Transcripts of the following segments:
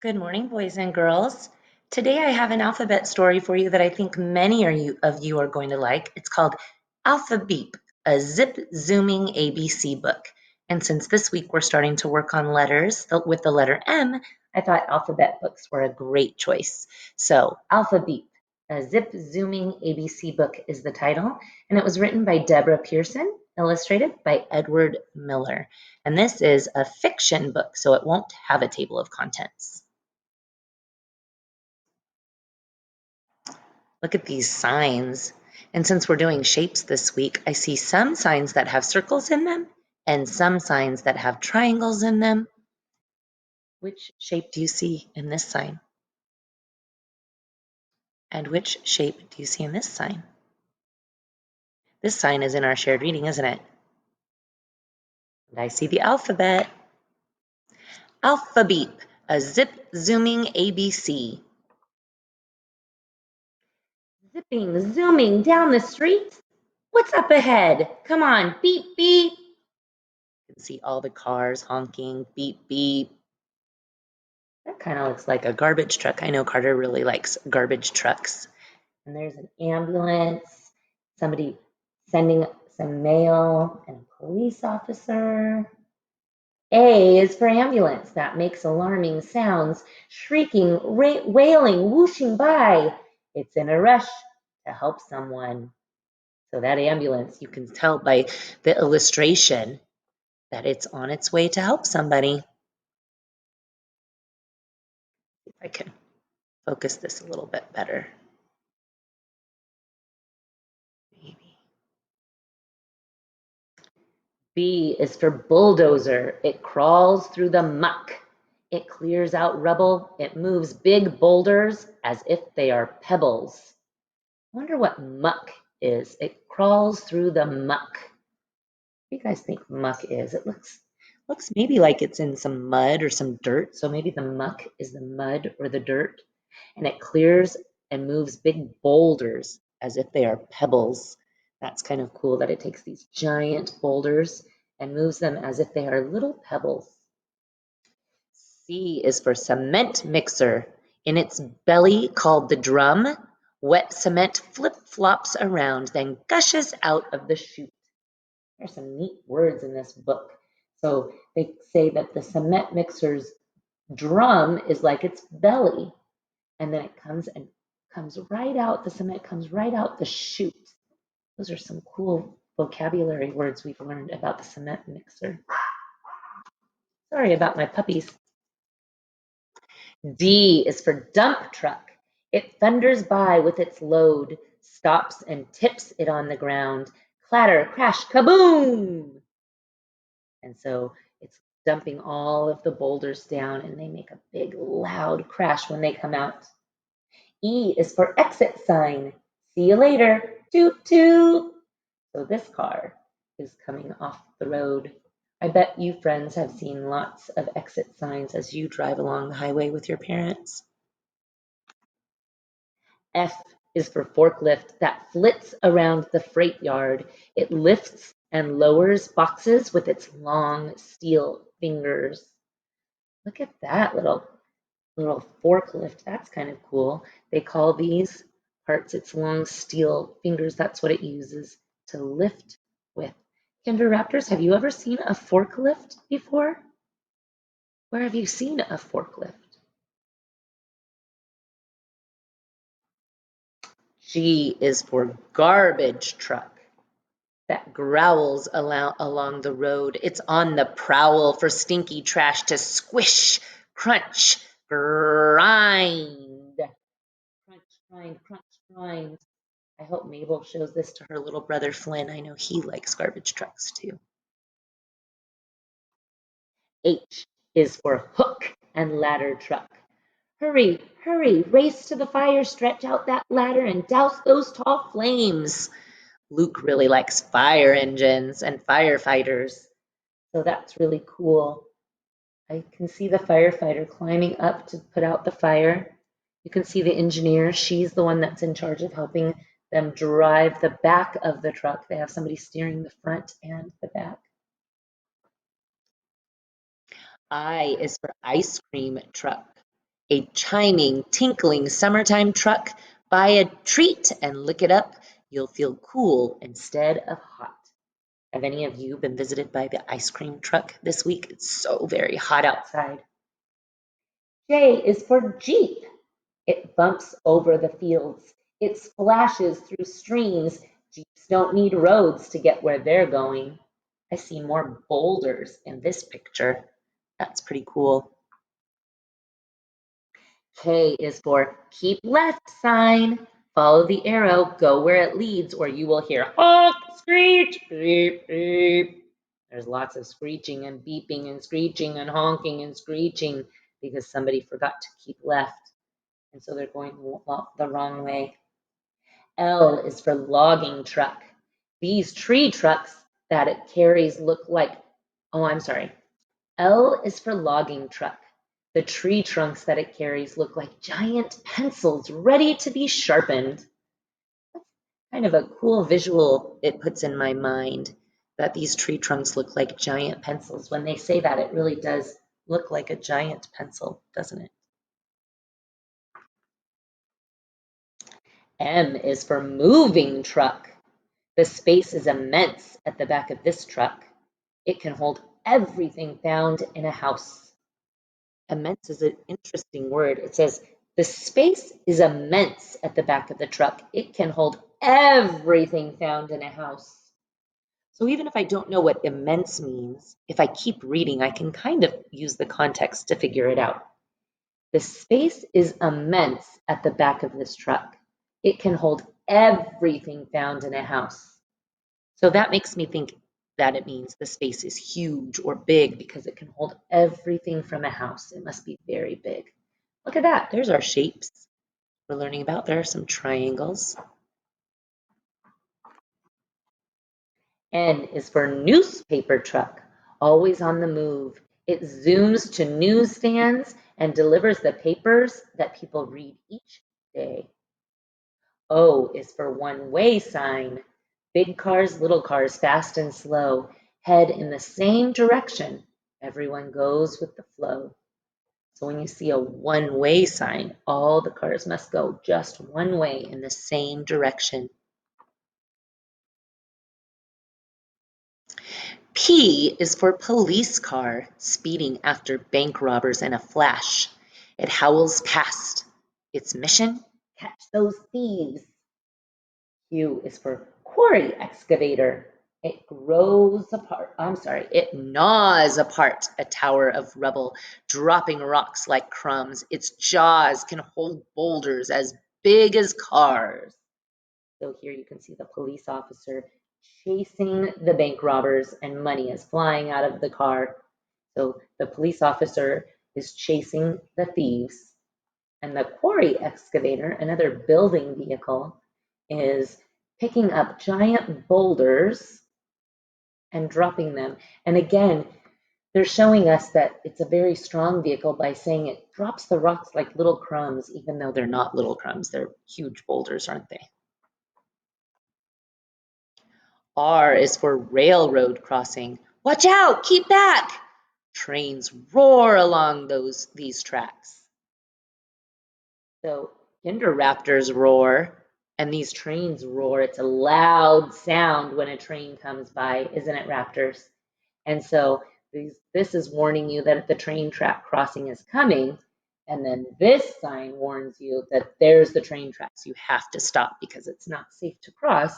Good morning, boys and girls. Today I have an alphabet story for you that I think many of you are going to like. It's called Alphabeep, a zip zooming ABC book. And since this week we're starting to work on letters with the letter M, I thought alphabet books were a great choice. So, Alphabeep, a zip zooming ABC book is the title, and it was written by Deborah Pearson, illustrated by Edward Miller. And this is a fiction book, so it won't have a table of contents. Look at these signs. And since we're doing shapes this week, I see some signs that have circles in them and some signs that have triangles in them. Which shape do you see in this sign? And which shape do you see in this sign? This sign is in our shared reading, isn't it? And I see the alphabet. Alphabeep, a zip zooming ABC. Zipping, zooming down the street. What's up ahead? Come on, beep, beep. You can see all the cars honking, beep, beep. That kind of looks like a garbage truck. I know Carter really likes garbage trucks. And there's an ambulance, somebody sending some mail, and a police officer. A is for ambulance. That makes alarming sounds, shrieking, wailing, whooshing by. It's in a rush to help someone. So that ambulance, you can tell by the illustration that it's on its way to help somebody. If I can focus this a little bit better. Maybe. B is for bulldozer. It crawls through the muck. It clears out rubble. It moves big boulders as if they are pebbles. I wonder what muck is. It crawls through the muck. What do you guys think muck is? It looks maybe like it's in some mud or some dirt. So maybe the muck is the mud or the dirt. And it clears and moves big boulders as if they are pebbles. That's kind of cool that it takes these giant boulders and moves them as if they are little pebbles. C is for cement mixer. In its belly, called the drum, wet cement flip-flops around, then gushes out of the chute. There's some neat words in this book. So they say that the cement mixer's drum is like its belly, and then it comes right out, the cement comes right out the chute. Those are some cool vocabulary words we've learned about the cement mixer. Sorry about my puppies. D is for dump truck. It thunders by with its load, stops and tips it on the ground. Clatter, crash, kaboom! And so it's dumping all of the boulders down and they make a big loud crash when they come out. E is for exit sign. See you later. Toot toot. So this car is coming off the road. I bet you friends have seen lots of exit signs as you drive along the highway with your parents. F is for forklift that flits around the freight yard. It lifts and lowers boxes with its long steel fingers. Look at that little forklift. That's kind of cool. They call these parts its long steel fingers. That's what it uses to lift with. Kinder Raptors, have you ever seen a forklift before? Where have you seen a forklift? G is for garbage truck that growls along the road. It's on the prowl for stinky trash to squish, crunch, grind. Crunch, grind, crunch, grind. I hope Mabel shows this to her little brother Flynn. I know he likes garbage trucks too. H is for hook and ladder truck. Hurry, hurry, race to the fire, stretch out that ladder and douse those tall flames. Luke really likes fire engines and firefighters, so that's really cool. I can see the firefighter climbing up to put out the fire. You can see the engineer. She's the one that's in charge of helping them drive the back of the truck. They have somebody steering the front and the back. I is for ice cream truck. A chiming, tinkling summertime truck. Buy a treat and lick it up. You'll feel cool instead of hot. Have any of you been visited by the ice cream truck this week? It's so very hot outside. J is for Jeep. It bumps over the fields. It splashes through streams. Jeeps don't need roads to get where they're going. I see more boulders in this picture. That's pretty cool. K is for keep left sign. Follow the arrow, go where it leads, or you will hear honk, screech, beep, beep. There's lots of screeching and beeping and screeching and honking and screeching because somebody forgot to keep left. And so they're going the wrong way. L is for logging truck. These tree trucks that it carries look like, oh, I'm sorry. L is for logging truck. The tree trunks that it carries look like giant pencils ready to be sharpened. That's kind of a cool visual it puts in my mind that these tree trunks look like giant pencils. When they say that, it really does look like a giant pencil, doesn't it? M is for moving truck. The space is immense at the back of this truck. It can hold everything found in a house. Immense is an interesting word. It says, the space is immense at the back of the truck. It can hold everything found in a house. So even if I don't know what immense means, if I keep reading, I can kind of use the context to figure it out. The space is immense at the back of this truck. It can hold everything found in a house. So that makes me think that it means the space is huge or big because it can hold everything from a house. It must be very big. Look at that. There's our shapes we're learning about. There are some triangles. N is for newspaper truck, always on the move. It zooms to newsstands and delivers the papers that people read each day. O is for one-way sign. Big cars, little cars, fast and slow, head in the same direction. Everyone goes with the flow. So when you see a one-way sign, all the cars must go just one way in the same direction. P is for police car, speeding after bank robbers in a flash. It howls past. Its mission? Catch those thieves. Q is for quarry excavator. It gnaws apart a tower of rubble, dropping rocks like crumbs. Its jaws can hold boulders as big as cars. So here you can see the police officer chasing the bank robbers and money is flying out of the car. So the police officer is chasing the thieves, and the quarry excavator, another building vehicle, is picking up giant boulders and dropping them. And again, they're showing us that it's a very strong vehicle by saying it drops the rocks like little crumbs, even though they're not little crumbs. They're huge boulders, aren't they? R is for railroad crossing. Watch out, keep back. Trains roar along these tracks. So raptors roar and these trains roar. It's a loud sound when a train comes by, isn't it, raptors? And so this is warning you that the train track crossing is coming. And then this sign warns you that there's the train tracks. You have to stop because it's not safe to cross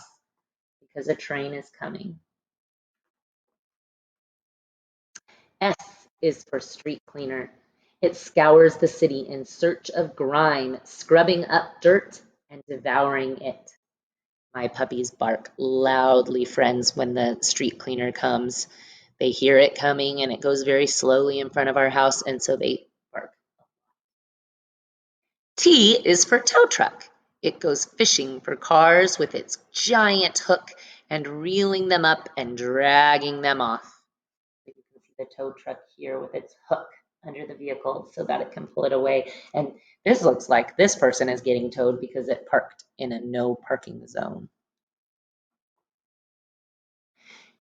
because a train is coming. S is for street cleaner. It scours the city in search of grime, scrubbing up dirt and devouring it. My puppies bark loudly, friends, when the street cleaner comes. They hear it coming and it goes very slowly in front of our house, and so they bark. T is for tow truck. It goes fishing for cars with its giant hook and reeling them up and dragging them off. You can see the tow truck here with its hook under the vehicle so that it can pull it away. And this looks like this person is getting towed because it parked in a no parking zone.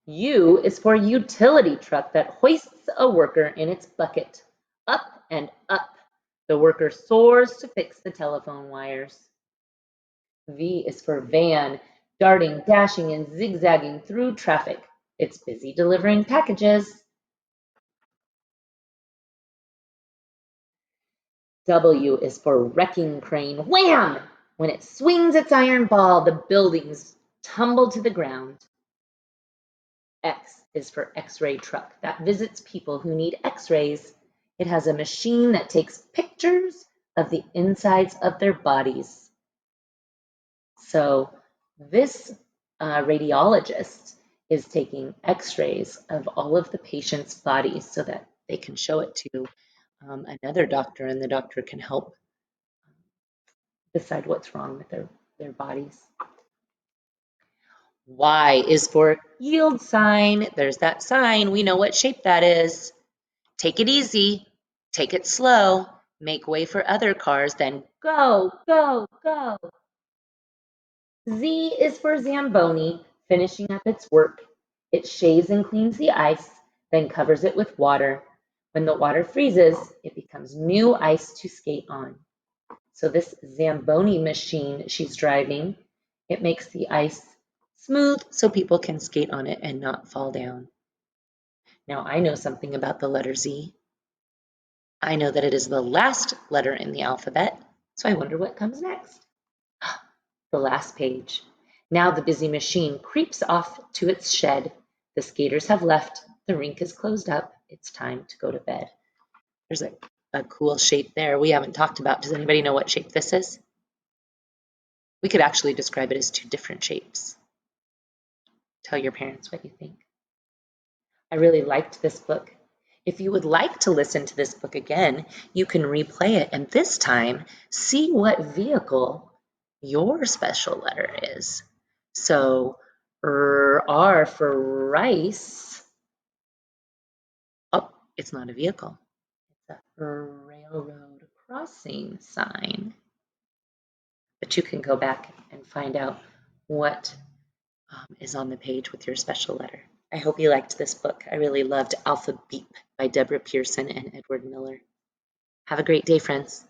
U is for utility truck that hoists a worker in its bucket. Up and up. The worker soars to fix the telephone wires. V is for van, darting, dashing, and zigzagging through traffic. It's busy delivering packages. W is for wrecking crane. Wham! When it swings its iron ball, the buildings tumble to the ground. X is for X-ray truck that visits people who need X-rays. It has a machine that takes pictures of the insides of their bodies. So this radiologist is taking X-rays of all of the patient's bodies so that they can show it to another doctor, and the doctor can help decide what's wrong with their bodies. Y is for yield sign. There's that sign. We know what shape that is. Take it easy. Take it slow. Make way for other cars. Then go, go, go. Z is for Zamboni, finishing up its work. It shaves and cleans the ice, then covers it with water. When the water freezes, it becomes new ice to skate on. So this Zamboni machine she's driving, it makes the ice smooth so people can skate on it and not fall down. Now I know something about the letter Z. I know that it is the last letter in the alphabet, so I wonder what comes next. The last page. Now the busy machine creeps off to its shed. The skaters have left. The rink is closed up. It's time to go to bed. There's a cool shape there we haven't talked about. Does anybody know what shape this is? We could actually describe it as two different shapes. Tell your parents what you think. I really liked this book. If you would like to listen to this book again, you can replay it and this time see what vehicle your special letter is. So R for rice. Oh, it's not a vehicle. It's a railroad crossing sign. But you can go back and find out what is on the page with your special letter. I hope you liked this book. I really loved Alphabeep by Deborah Pearson and Edward Miller. Have a great day, friends.